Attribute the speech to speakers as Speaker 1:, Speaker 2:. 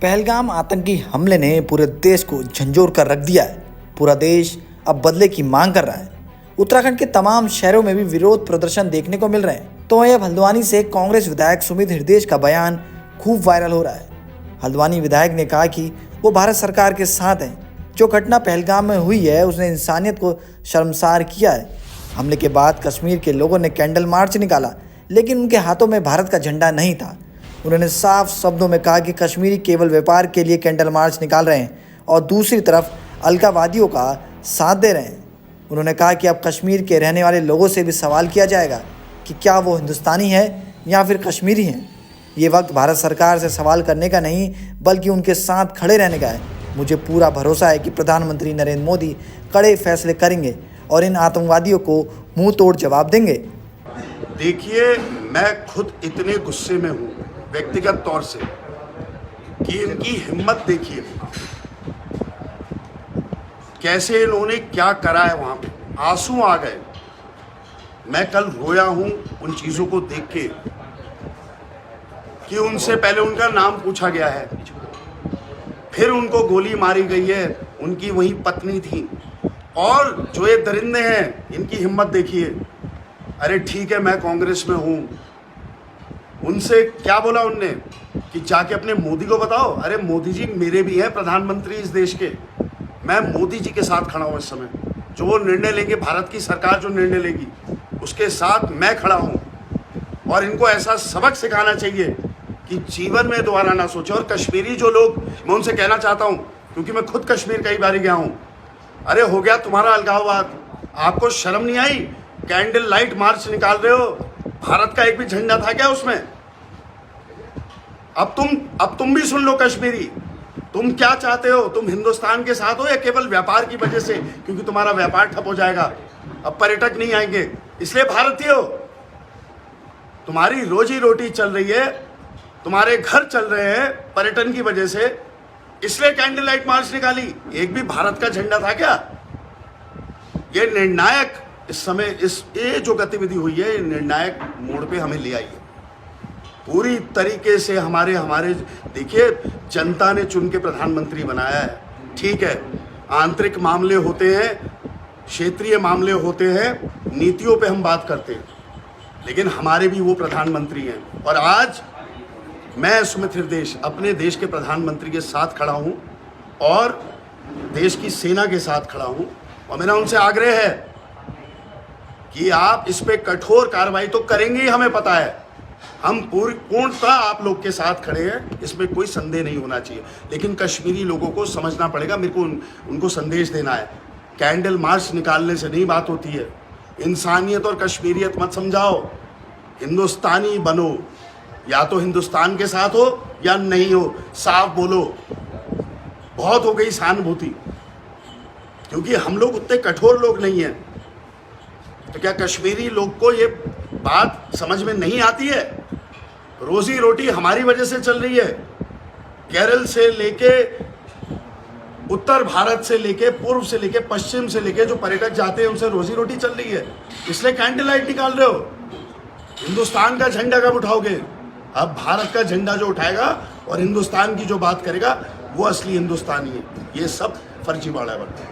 Speaker 1: पहलगाम आतंकी हमले ने पूरे देश को झंझोर कर रख दिया है। पूरा देश अब बदले की मांग कर रहा है। उत्तराखंड के तमाम शहरों में भी विरोध प्रदर्शन देखने को मिल रहे हैं। तो वहीं अब हल्द्वानी से कांग्रेस विधायक सुमित हृदयेश का बयान खूब वायरल हो रहा है। हल्द्वानी विधायक ने कहा कि वो भारत सरकार के साथ हैं। जो घटना पहलगाम में हुई है उसने इंसानियत को शर्मसार किया है। हमले के बाद कश्मीर के लोगों ने कैंडल मार्च निकाला, लेकिन उनके हाथों में भारत का झंडा नहीं था। उन्होंने साफ शब्दों में कहा कि कश्मीरी केवल व्यापार के लिए कैंडल मार्च निकाल रहे हैं और दूसरी तरफ अलगाववादियों का साथ दे रहे हैं। उन्होंने कहा कि अब कश्मीर के रहने वाले लोगों से भी सवाल किया जाएगा कि क्या वो हिंदुस्तानी है या फिर कश्मीरी हैं। ये वक्त भारत सरकार से सवाल करने का नहीं बल्कि उनके साथ खड़े रहने का है। मुझे पूरा भरोसा है कि प्रधानमंत्री नरेंद्र मोदी कड़े फैसले करेंगे और इन आतंकवादियों को मुंह तोड़ जवाब देंगे।
Speaker 2: देखिए, मैं खुद इतने गुस्से में हूँ व्यक्तिगत तौर से कि इनकी हिम्मत देखिए, कैसे इन्होंने क्या करा है। वहाँ पे आंसू आ गए। मैं कल रोया हूँ उन चीज़ों को देख के कि उनसे पहले उनका नाम पूछा गया है, फिर उनको गोली मारी गई है। उनकी वही पत्नी थी। और जो ये दरिंदे हैं, इनकी हिम्मत देखिए। अरे ठीक है, मैं कांग्रेस में हूँ। उनसे क्या बोला उनने कि जाके अपने मोदी को बताओ। अरे मोदी जी मेरे भी हैं प्रधानमंत्री इस देश के। मैं मोदी जी के साथ खड़ा हूँ इस समय। जो वो निर्णय लेंगे, भारत की सरकार जो निर्णय लेगी उसके साथ मैं खड़ा हूँ। और इनको ऐसा सबक सिखाना चाहिए कि जीवन में दोबारा ना सोचे। और कश्मीरी जो लोग, मैं उनसे कहना चाहता हूँ, क्योंकि मैं खुद कश्मीर कई बार गया हूँ। अरे हो गया तुम्हारा अलगाववाद, आपको शर्म नहीं आई? कैंडल लाइट मार्च निकाल रहे हो, भारत का एक भी झंडा था क्या उसमें? अब तुम भी सुन लो कश्मीरी, तुम क्या चाहते हो? तुम हिंदुस्तान के साथ हो या केवल व्यापार की वजह से, क्योंकि तुम्हारा व्यापार ठप हो जाएगा, अब पर्यटक नहीं आएंगे, इसलिए भारतीय हो? तुम्हारी रोजी रोटी चल रही है, तुम्हारे घर चल रहे हैं पर्यटन की वजह से, इसलिए कैंडल लाइट मार्च निकाली। एक भी भारत का झंडा था क्या? ये निर्णायक इस समय ये जो गतिविधि हुई है, निर्णायक मोड़ पे हमें ले आई है पूरी तरीके से। हमारे देखिए, जनता ने चुन के प्रधानमंत्री बनाया है। ठीक है, आंतरिक मामले होते हैं, क्षेत्रीय मामले होते हैं, नीतियों पे हम बात करते हैं, लेकिन हमारे भी वो प्रधानमंत्री हैं। और आज मैं सुमित हृदयेश अपने देश के प्रधानमंत्री के साथ खड़ा हूं और देश की सेना के साथ खड़ा हूं। और मेरा उनसे आग्रह है कि आप इस पे कठोर कार्रवाई तो करेंगे ही, हमें पता है। हम पूर्णतः आप लोग के साथ खड़े हैं, इसमें कोई संदेह नहीं होना चाहिए। लेकिन कश्मीरी लोगों को समझना पड़ेगा। मेरे को उनको संदेश देना है, कैंडल मार्च निकालने से नहीं बात होती है। इंसानियत और कश्मीरियत मत समझाओ, हिंदुस्तानी बनो। या तो हिंदुस्तान के साथ हो या नहीं हो, साफ बोलो। बहुत हो गई सहानुभूति, क्योंकि हम लोग उतने कठोर लोग नहीं हैं। तो क्या कश्मीरी लोग को ये बात समझ में नहीं आती है? रोजी रोटी हमारी वजह से चल रही है। केरल से लेके उत्तर भारत से लेके पूर्व से लेके पश्चिम से लेके जो पर्यटक जाते हैं उनसे रोजी रोटी चल रही है, इसलिए कैंडल लाइट निकाल रहे हो। हिंदुस्तान का झंडा कब उठाओगे? अब भारत का झंडा जो उठाएगा और हिंदुस्तान की जो बात करेगा वो असली हिंदुस्तानी है। ये सब फर्जीवाड़ा है।